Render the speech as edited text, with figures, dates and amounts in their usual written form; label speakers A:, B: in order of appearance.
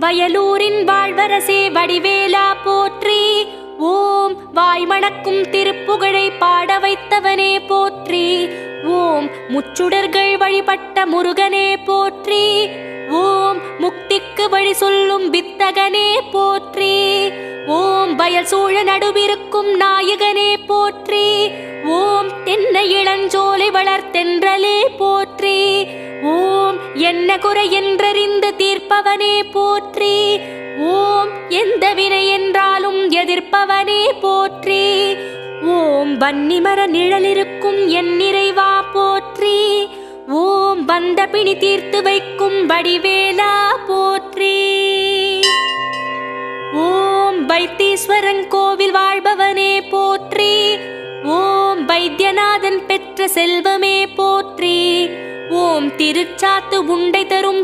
A: வயலூரின் வாழ்வரசே வடிவேலா போற்றி. ஓம் வாய்மணக்கும் திருப்புகழை பாட வைத்தவனே போற்றி. ஓம் முச்சுடர்கள் வழிபட்ட முருகனே போற்றி. ஓம் முக்திக்கு வழி சொல்லும் வித்தகனே போற்றி. ஓம் வயல் சூழ நடுவிருக்கும் நாயகனே போற்றி. ஓம் தென்னை இளஞ்சோலை வளர்த்தென்றலே போற்றி. ஓம் என்ன குறை என்றறிந்து தீர்ப்பவனே போற்றி. ஓம் எந்த வினை என்றாலும் எதிர்ப்பவனே போற்றி. ஓம் வன்னிமர நிழலிருக்கும் என் நிறைவா போற்றி. ஓம் வந்த பிணி தீர்த்து வைக்கும் வடிவேலா போற்றி. ஓம் வைத்தீஸ்வரன் கோவில் வாழ்பவனே போற்றி. ஓம் வைத்தியநாதன் பெற்ற செல்வமே போற்றி. ஓம் திருச்சாத்து உண்டை தரும்